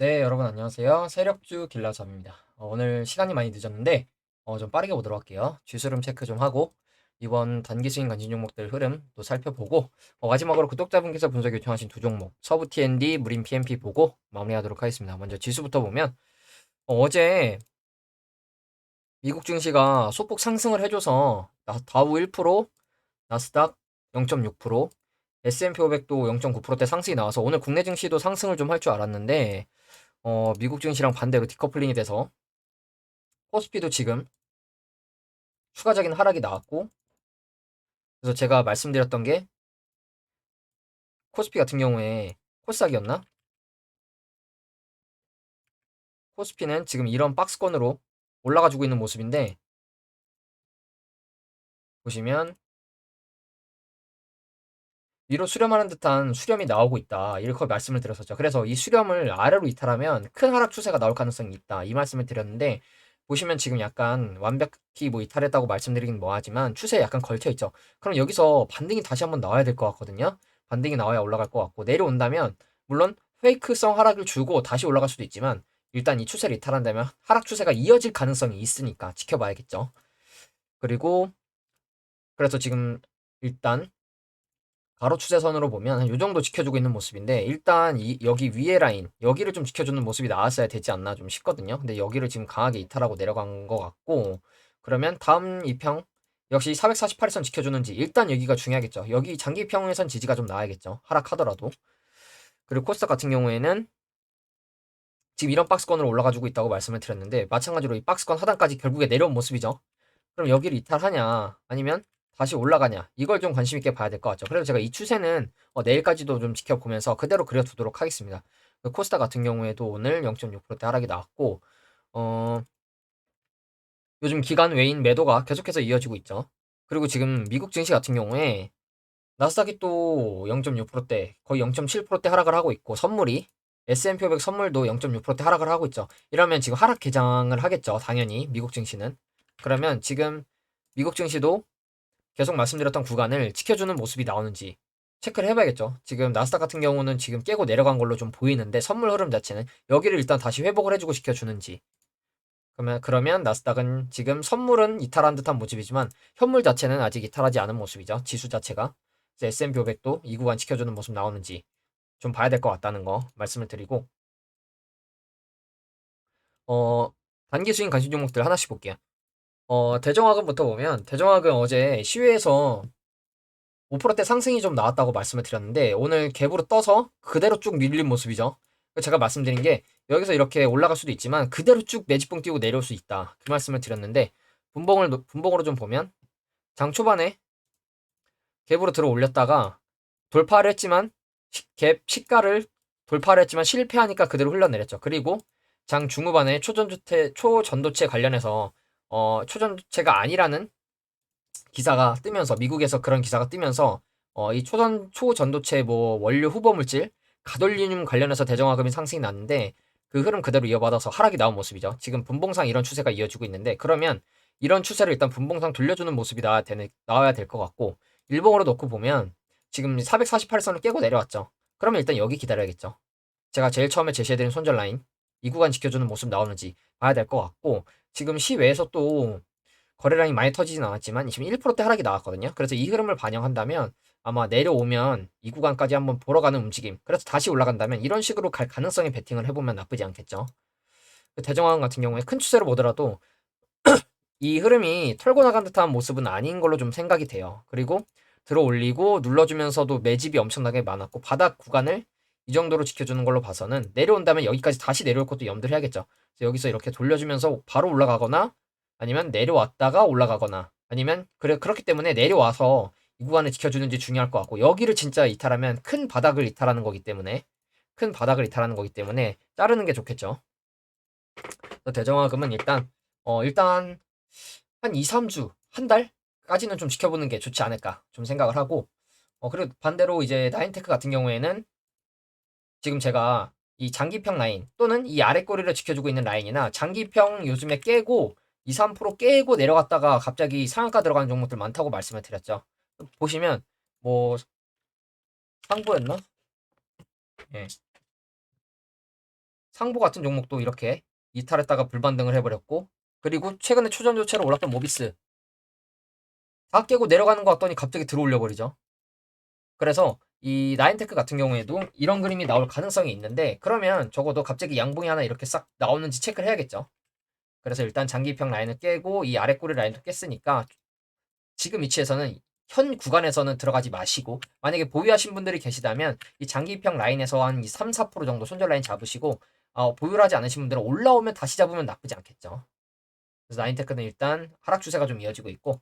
네, 여러분 안녕하세요. 세력주 길라잡입니다. 오늘 시간이 많이 늦었는데 좀 빠르게 보도록 할게요. 쥐수름 체크 좀 하고 이번 단기 스윙 관심 종목들 흐름 또 살펴보고 마지막으로 구독자분께서 분석 요청하신 두 종목 서부 T&D, 무림 PMP 보고 마무리하도록 하겠습니다. 먼저 지수부터 보면 제 미국 증시가 소폭 상승을 해줘서 다우 1%, 나스닥 0.6%, S&P 500도 0.9%대 상승이 나와서 오늘 국내 증시도 상승을 좀 할 줄 알았는데 미국 증시랑 반대로 디커플링이 돼서 코스피도 지금 추가적인 하락이 나왔고, 그래서 제가 말씀드렸던 게 코스피 같은 경우에 코스닥이었나? 코스피는 지금 이런 박스권으로 올라가지고 있는 모습인데, 보시면 위로 수렴하는 듯한 수렴이 나오고 있다, 이렇게 말씀을 드렸었죠. 그래서 이 수렴을 아래로 이탈하면 큰 하락 추세가 나올 가능성이 있다, 이 말씀을 드렸는데, 보시면 지금 약간 완벽히 뭐 이탈했다고 말씀드리긴 뭐하지만 추세에 약간 걸쳐 있죠. 그럼 여기서 반등이 다시 한번 나와야 될 것 같거든요. 반등이 나와야 올라갈 것 같고, 내려온다면 물론 페이크성 하락을 주고 다시 올라갈 수도 있지만, 일단 이 추세를 이탈한다면 하락 추세가 이어질 가능성이 있으니까 지켜봐야겠죠. 그리고 그래서 지금 일단 가로 추세선으로 보면 한 요 정도 지켜주고 있는 모습인데, 일단 여기 위에 라인 여기를 좀 지켜주는 모습이 나왔어야 되지 않나 좀 싶거든요. 근데 여기를 지금 강하게 이탈하고 내려간 것 같고, 그러면 다음 이평 역시 448선 지켜주는지 일단 여기가 중요하겠죠. 여기 장기평에선 지지가 좀 나와야겠죠, 하락하더라도. 그리고 코스닥 같은 경우에는 지금 이런 박스권으로 올라가지고 있다고 말씀을 드렸는데, 마찬가지로 이 박스권 하단까지 결국에 내려온 모습이죠. 그럼 여기를 이탈하냐 아니면 다시 올라가냐, 이걸 좀 관심 있게 봐야 될 것 같죠. 그래서 제가 이 추세는 내일까지도 좀 지켜보면서 그대로 그려두도록 하겠습니다. 그 코스닥 같은 경우에도 오늘 0.6%대 하락이 나왔고, 어, 요즘 기간 외인 매도가 계속해서 이어지고 있죠. 그리고 지금 미국 증시 같은 경우에 나스닥이 또 0.6%대, 거의 0.7%대 하락을 하고 있고, 선물이 S&P 500 선물도 0.6%대 하락을 하고 있죠. 이러면 지금 하락 개장을 하겠죠, 당연히 미국 증시는. 그러면 지금 미국 증시도 계속 말씀드렸던 구간을 지켜주는 모습이 나오는지 체크를 해봐야겠죠. 지금 나스닥 같은 경우는 지금 깨고 내려간 걸로 좀 보이는데, 선물 흐름 자체는 여기를 일단 다시 회복을 해주고 지켜주는지. 그러면 나스닥은 지금 선물은 이탈한 듯한 모습이지만 현물 자체는 아직 이탈하지 않은 모습이죠. 지수 자체가. S&P 500도 이 구간 지켜주는 모습 나오는지 좀 봐야 될 것 같다는 거 말씀을 드리고, 어, 단기 스윙 관심 종목들 하나씩 볼게요. 대정학은부터 보면, 대정학은 어제 시외에서 5%대 상승이 좀 나왔다고 말씀을 드렸는데, 오늘 갭으로 떠서 그대로 쭉 밀린 모습이죠. 제가 말씀드린 게 여기서 이렇게 올라갈 수도 있지만 그대로 쭉 매집봉 띄고 내려올 수 있다, 그 말씀을 드렸는데, 분봉으로 좀 보면 장 초반에 갭으로 들어 올렸다가 돌파를 했지만 갭 시가를 돌파를 했지만 실패하니까 그대로 흘러내렸죠. 그리고 장 중후반에 초전도체 관련해서 초전도체가 아니라는 기사가 뜨면서, 미국에서 그런 기사가 뜨면서 이 초전도체 뭐 원료 후보 물질 가돌리늄 관련해서 대정화금이 상승이 났는데, 그 흐름 그대로 이어받아서 하락이 나온 모습이죠. 지금 분봉상 이런 추세가 이어지고 있는데, 그러면 이런 추세를 일단 분봉상 돌려주는 모습이 나와야 될 것 같고, 일봉으로 놓고 보면 지금 448선을 깨고 내려왔죠. 그러면 일단 여기 기다려야겠죠. 제가 제일 처음에 제시해드린 손절 라인 이 구간 지켜주는 모습 나오는지 봐야 될 것 같고, 지금 시외에서 또 거래량이 많이 터지진 않았지만 지금 1%대 하락이 나왔거든요. 그래서 이 흐름을 반영한다면 아마 내려오면 이 구간까지 한번 보러 가는 움직임, 그래서 다시 올라간다면 이런 식으로 갈 가능성이 베팅을 해보면 나쁘지 않겠죠. 대정황 같은 경우에 큰 추세로 보더라도 이 흐름이 털고 나간 듯한 모습은 아닌 걸로 좀 생각이 돼요. 그리고 들어 올리고 눌러주면서도 매집이 엄청나게 많았고, 바닥 구간을 이 정도로 지켜주는 걸로 봐서는 내려온다면 여기까지 다시 내려올 것도 염두를 해야겠죠. 그래서 여기서 이렇게 돌려주면서 바로 올라가거나, 아니면 내려왔다가 올라가거나, 아니면 그렇기 때문에 내려와서 이 구간을 지켜주는지 중요할 것 같고, 여기를 진짜 이탈하면 큰 바닥을 이탈하는 거기 때문에, 자르는 게 좋겠죠. 대정화금은 일단 한 2, 3주, 한 달까지는 좀 지켜보는 게 좋지 않을까 좀 생각을 하고, 그리고 반대로 이제 나인테크 같은 경우에는 지금 제가 이 장기평 라인 또는 이 아래 꼬리를 지켜주고 있는 라인이나 장기평 요즘에 깨고 2, 3% 깨고 내려갔다가 갑자기 상한가 들어가는 종목들 많다고 말씀을 드렸죠. 보시면 뭐 상보였나? 예. 상보 같은 종목도 이렇게 이탈했다가 불반등을 해버렸고, 그리고 최근에 초전조체로 올랐던 모비스 다 깨고 내려가는 것 같더니 갑자기 들어올려 버리죠. 그래서 이 나인테크 같은 경우에도 이런 그림이 나올 가능성이 있는데, 그러면 적어도 갑자기 양봉이 하나 이렇게 싹 나오는지 체크를 해야겠죠. 그래서 일단 장기평 라인을 깨고 이 아래 꼬리 라인도 깼으니까 지금 위치에서는 현 구간에서는 들어가지 마시고, 만약에 보유하신 분들이 계시다면 이 장기평 라인에서 한 3, 4% 정도 손절 라인 잡으시고, 보유를 하지 않으신 분들은 올라오면 다시 잡으면 나쁘지 않겠죠. 그래서 나인테크는 일단 하락 추세가 좀 이어지고 있고,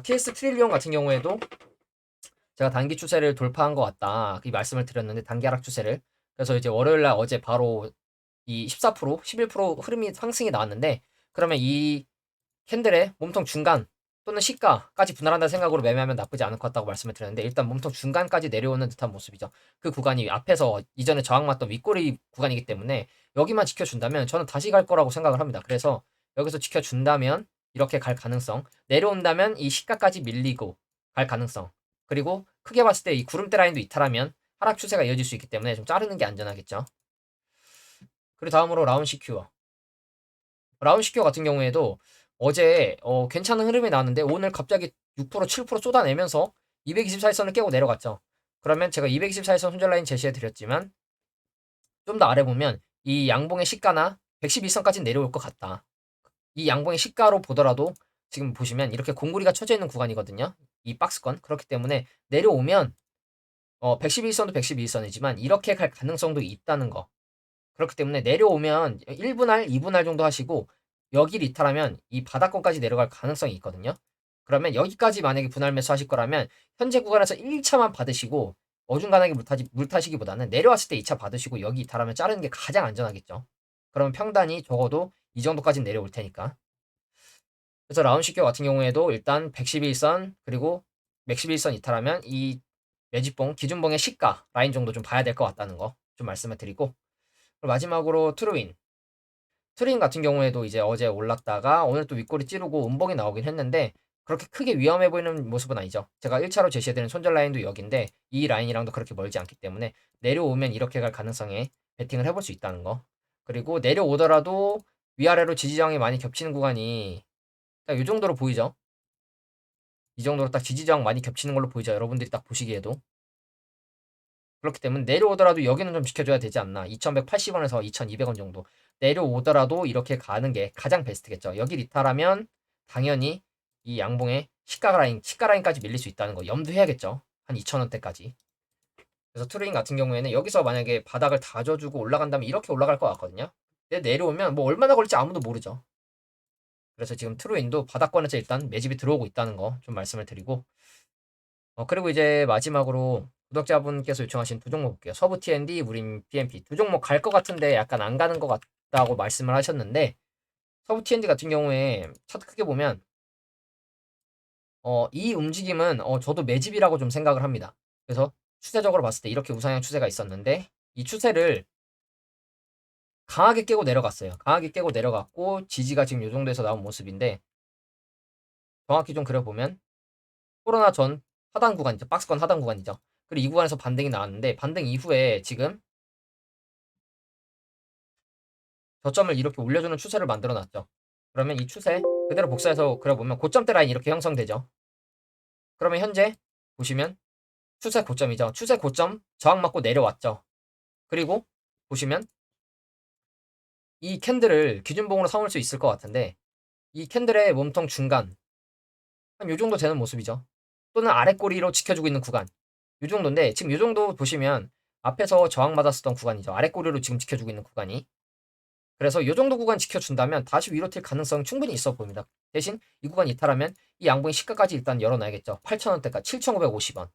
TS 트릴리온 같은 경우에도 제가 단기 추세를 돌파한 것 같다, 이 말씀을 드렸는데, 단기 하락 추세를. 그래서 이제 월요일날 어제 바로 이 14%, 11% 흐름이 상승이 나왔는데, 그러면 이 캔들의 몸통 중간 또는 시가까지 분할한다는 생각으로 매매하면 나쁘지 않을 것 같다고 말씀을 드렸는데, 일단 몸통 중간까지 내려오는 듯한 모습이죠. 그 구간이 앞에서 이전에 저항 맞던 윗꼬리 구간이기 때문에 여기만 지켜준다면 저는 다시 갈 거라고 생각을 합니다. 그래서 여기서 지켜준다면 이렇게 갈 가능성, 내려온다면 이 시가까지 밀리고 갈 가능성, 그리고 크게 봤을 때 이 구름대 라인도 이탈하면 하락 추세가 이어질 수 있기 때문에 좀 자르는 게 안전하겠죠. 그리고 다음으로 라운시큐어. 라운시큐어 같은 경우에도 어제 괜찮은 흐름이 나왔는데 오늘 갑자기 6% 7% 쏟아내면서 224일선을 깨고 내려갔죠. 그러면 제가 224일선 손절 라인 제시해 드렸지만, 좀 더 아래 보면 이 양봉의 시가나 112선까지 내려올 것 같다. 이 양봉의 시가로 보더라도 지금 보시면 이렇게 공구리가 쳐져 있는 구간이거든요. 이 박스권. 그렇기 때문에 내려오면 112선도 112선이지만 이렇게 갈 가능성도 있다는 거. 그렇기 때문에 내려오면 1분할, 2분할 정도 하시고 여기를 이탈하면 이 바닥권까지 내려갈 가능성이 있거든요. 그러면 여기까지 만약에 분할 매수하실 거라면 현재 구간에서 1차만 받으시고 어중간하게 물타시기보다는 내려왔을 때 2차 받으시고 여기 이탈하면 자르는 게 가장 안전하겠죠. 그러면 평단이 적어도 이 정도까지 내려올 테니까. 그래서 라운시켜 같은 경우에도 일단 111선 그리고 맥11선 이탈하면 이 매집봉, 기준봉의 시가 라인 정도 좀 봐야 될 것 같다는 거 좀 말씀을 드리고, 그리고 마지막으로 트루인. 트루인 같은 경우에도 이제 어제 올랐다가 오늘 또 윗꼬리 찌르고 음봉이 나오긴 했는데 그렇게 크게 위험해 보이는 모습은 아니죠. 제가 1차로 제시해드린 손절 라인도 여기인데 이 라인이랑도 그렇게 멀지 않기 때문에 내려오면 이렇게 갈 가능성에 베팅을 해볼 수 있다는 거. 그리고 내려오더라도 위아래로 지지저항이 많이 겹치는 구간이 딱 이 정도로 보이죠. 이 정도로 딱 지지저항 많이 겹치는 걸로 보이죠. 여러분들이 딱 보시기에도. 그렇기 때문에 내려오더라도 여기는 좀 지켜줘야 되지 않나. 2180원에서 2200원 정도 내려오더라도 이렇게 가는 게 가장 베스트겠죠. 여기 리탈하면 당연히 이 양봉의 시가 라인까지 밀릴 수 있다는 거 염두해야겠죠. 한 2000원대까지. 그래서 트루인 같은 경우에는 여기서 만약에 바닥을 다져주고 올라간다면 이렇게 올라갈 것 같거든요. 근데 내려오면 뭐 얼마나 걸릴지 아무도 모르죠. 그래서 지금 트루인도 바닥권에서 일단 매집이 들어오고 있다는 거 좀 말씀을 드리고, 그리고 이제 마지막으로 구독자분께서 요청하신 두 종목 볼게요. 서부 T&D, 우린 BMP 두 종목 갈 것 같은데 약간 안 가는 것 같다고 말씀을 하셨는데, 서부 T&D 같은 경우에 차트 크게 보면 이 움직임은 저도 매집이라고 좀 생각을 합니다. 그래서 추세적으로 봤을 때 이렇게 우상향 추세가 있었는데 이 추세를 강하게 깨고 내려갔어요. 강하게 깨고 내려갔고 지지가 지금 이 정도에서 나온 모습인데, 정확히 좀 그려보면 코로나 전 하단 구간이죠. 박스권 하단 구간이죠. 그리고 이 구간에서 반등이 나왔는데 반등 이후에 지금 저점을 이렇게 올려주는 추세를 만들어 놨죠. 그러면 이 추세 그대로 복사해서 그려보면 고점대 라인 이렇게 형성되죠. 그러면 현재 보시면 추세 고점이죠. 추세 고점 저항 맞고 내려왔죠. 그리고 보시면 이 캔들을 기준봉으로 삼을 수 있을 것 같은데 이 캔들의 몸통 중간 한 요 정도 되는 모습이죠. 또는 아래 꼬리로 지켜주고 있는 구간 요 정도인데, 지금 요 정도 보시면 앞에서 저항 맞았었던 구간이죠. 아래 꼬리로 지금 지켜주고 있는 구간이. 그래서 요 정도 구간 지켜준다면 다시 위로 튈 가능성은 충분히 있어 보입니다. 대신 이 구간 이탈하면 이 양봉의 시가까지 일단 열어놔야겠죠. 8,000원대까지 7,550원.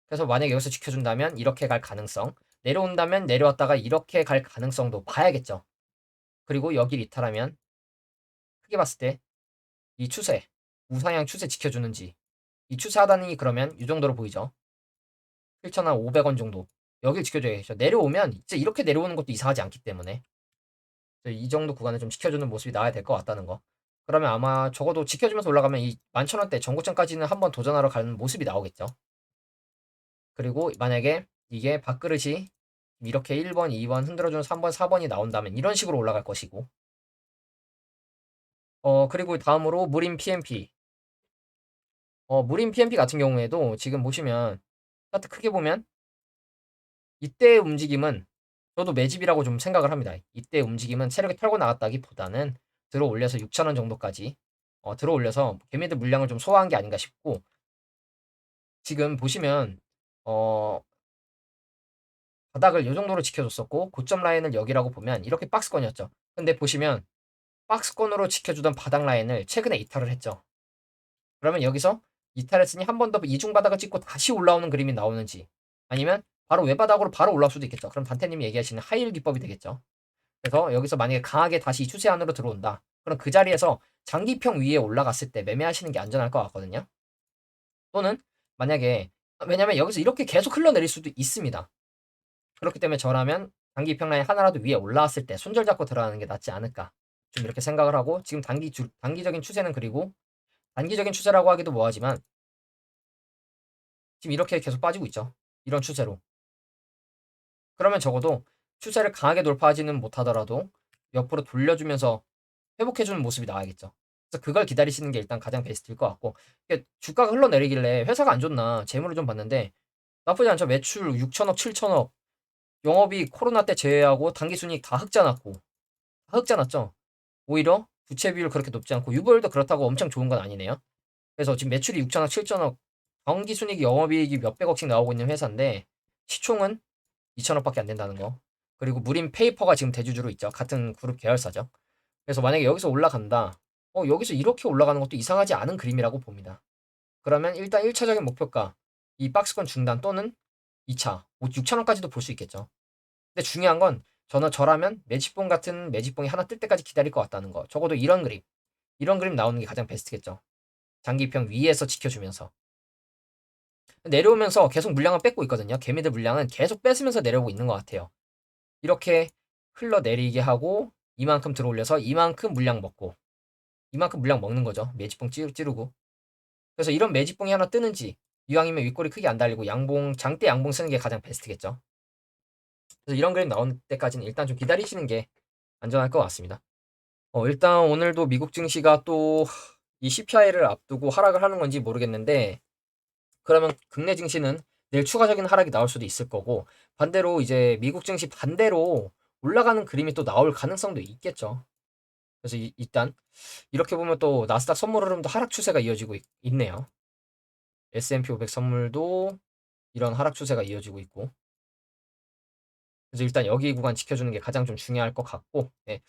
그래서 만약에 여기서 지켜준다면 이렇게 갈 가능성, 내려온다면 내려왔다가 이렇게 갈 가능성도 봐야겠죠. 그리고 여기를 이탈하면 크게 봤을 때 이 추세, 우상향 추세 지켜주는지, 이 추세 하단이 그러면 이 정도로 보이죠. 7,500원 정도. 여길 지켜줘야겠죠. 내려오면 이제 이렇게 내려오는 것도 이상하지 않기 때문에 이 정도 구간을 좀 지켜주는 모습이 나와야 될 것 같다는 거. 그러면 아마 적어도 지켜주면서 올라가면 이 11,000원대 전고점까지는 한번 도전하러 가는 모습이 나오겠죠. 그리고 만약에 이게 밥그릇이 이렇게 1번, 2번 흔들어주는 3번, 4번이 나온다면 이런 식으로 올라갈 것이고, 그리고 다음으로 무림 PMP. 무림 PMP 같은 경우에도 지금 보시면 차트 크게 보면 이때의 움직임은 저도 매집이라고 좀 생각을 합니다. 이때 움직임은 체력이 털고 나갔다기보다는 들어 올려서 6,000원 정도까지 들어 올려서 개미들 물량을 좀 소화한 게 아닌가 싶고, 지금 보시면 어 바닥을 요 정도로 지켜줬었고 고점 라인을 여기라고 보면 이렇게 박스권이었죠. 근데 보시면 박스권으로 지켜주던 바닥 라인을 최근에 이탈을 했죠. 그러면 여기서 이탈했으니 한 번 더 이중 바닥을 찍고 다시 올라오는 그림이 나오는지, 아니면 바로 외바닥으로 바로 올라올 수도 있겠죠. 그럼 단테님이 얘기하시는 하이힐 기법이 되겠죠. 그래서 여기서 만약에 강하게 다시 이 추세 안으로 들어온다. 그럼 그 자리에서 장기평 위에 올라갔을 때 매매하시는 게 안전할 것 같거든요. 또는 만약에, 왜냐면 여기서 이렇게 계속 흘러내릴 수도 있습니다. 그렇기 때문에 저라면 단기평 라인 하나라도 위에 올라왔을 때 손절 잡고 들어가는 게 낫지 않을까, 좀 이렇게 생각을 하고, 지금 단기적인 추세는, 그리고 단기적인 추세라고 하기도 뭐하지만 지금 이렇게 계속 빠지고 있죠. 이런 추세로. 그러면 적어도 추세를 강하게 돌파하지는 못하더라도 옆으로 돌려주면서 회복해주는 모습이 나와야겠죠. 그래서 그걸 기다리시는 게 일단 가장 베스트일 것 같고, 주가가 흘러내리길래 회사가 안 좋나 재물을 좀 봤는데 나쁘지 않죠. 매출 6천억, 7천억, 영업이익 코로나 때 제외하고 당기순이익 다 흑자 났고, 다 흑자 났죠. 오히려 부채 비율 그렇게 높지 않고 유보율도 그렇다고 엄청 좋은 건 아니네요. 그래서 지금 매출이 6천억, 7천억, 당기순이익, 영업이익이 몇백억씩 나오고 있는 회사인데 시총은 2천억밖에 안 된다는 거. 그리고 무림 페이퍼가 지금 대주주로 있죠. 같은 그룹 계열사죠. 그래서 만약에 여기서 올라간다. 여기서 이렇게 올라가는 것도 이상하지 않은 그림이라고 봅니다. 그러면 일단 1차적인 목표가 이 박스권 중단 또는 2차, 6천원까지도 볼 수 있겠죠. 근데 중요한 건 저라면 매집봉 같은 매집봉이 하나 뜰 때까지 기다릴 것 같다는 거. 적어도 이런 그림 나오는 게 가장 베스트겠죠. 장기평 위에서 지켜주면서. 내려오면서 계속 물량을 뺏고 있거든요. 개미들 물량은 계속 뺏으면서 내려오고 있는 것 같아요. 이렇게 흘러내리게 하고 이만큼 들어올려서 이만큼 물량 먹고, 이만큼 물량 먹는 거죠. 매집봉 찌르고. 그래서 이런 매집봉이 하나 뜨는지, 이왕이면 윗골이 크게 안 달리고 장대 양봉 쓰는 게 가장 베스트겠죠. 그래서 이런 그림 나올 때까지는 일단 좀 기다리시는 게 안전할 것 같습니다. 일단 오늘도 미국 증시가 또 이 CPI를 앞두고 하락을 하는 건지 모르겠는데, 그러면 국내 증시는 내일 추가적인 하락이 나올 수도 있을 거고, 반대로 이제 미국 증시 반대로 올라가는 그림이 또 나올 가능성도 있겠죠. 그래서 일단 이렇게 보면 또 나스닥 선물 흐름도 하락 추세가 이어지고 있네요. S&P 500 선물도 이런 하락 추세가 이어지고 있고, 그래서 일단 여기 구간 지켜주는 게 가장 좀 중요할 것 같고, 예.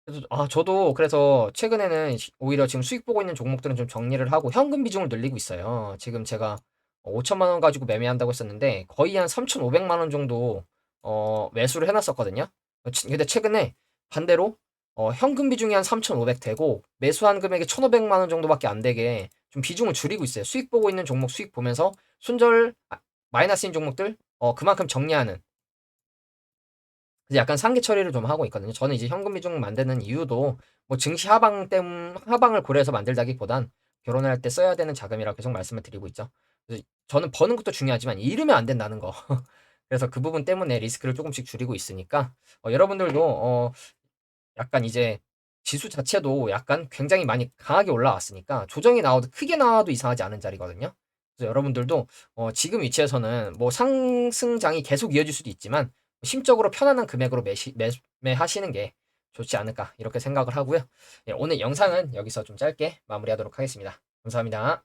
그래서 저도 그래서 최근에는 오히려 지금 수익 보고 있는 종목들은 좀 정리를 하고 현금 비중을 늘리고 있어요. 지금 제가 5천만 원 가지고 매매한다고 했었는데 거의 한 3,500만 원 정도 매수를 해놨었거든요. 근데 최근에 반대로 현금 비중이 한 3,500 되고 매수한 금액이 1,500만 원 정도밖에 안 되게 좀 비중을 줄이고 있어요. 수익 보고 있는 종목 수익 보면서 마이너스인 종목들 그만큼 정리하는, 약간 상기 처리를 좀 하고 있거든요. 저는 이제 현금 비중 만드는 이유도 뭐 증시 하방을 고려해서 만들다기보단 결혼할 때 써야 되는 자금이라고 계속 말씀을 드리고 있죠. 그래서 저는 버는 것도 중요하지만 잃으면 안 된다는 거. 그래서 그 부분 때문에 리스크를 조금씩 줄이고 있으니까 여러분들도 약간 이제 지수 자체도 약간 굉장히 많이 강하게 올라왔으니까 조정이 나와도 크게 나와도 이상하지 않은 자리거든요. 그래서 여러분들도 지금 위치에서는 뭐 상승장이 계속 이어질 수도 있지만 심적으로 편안한 금액으로 매하시는 게 좋지 않을까 이렇게 생각을 하고요. 예, 오늘 영상은 여기서 좀 짧게 마무리하도록 하겠습니다. 감사합니다.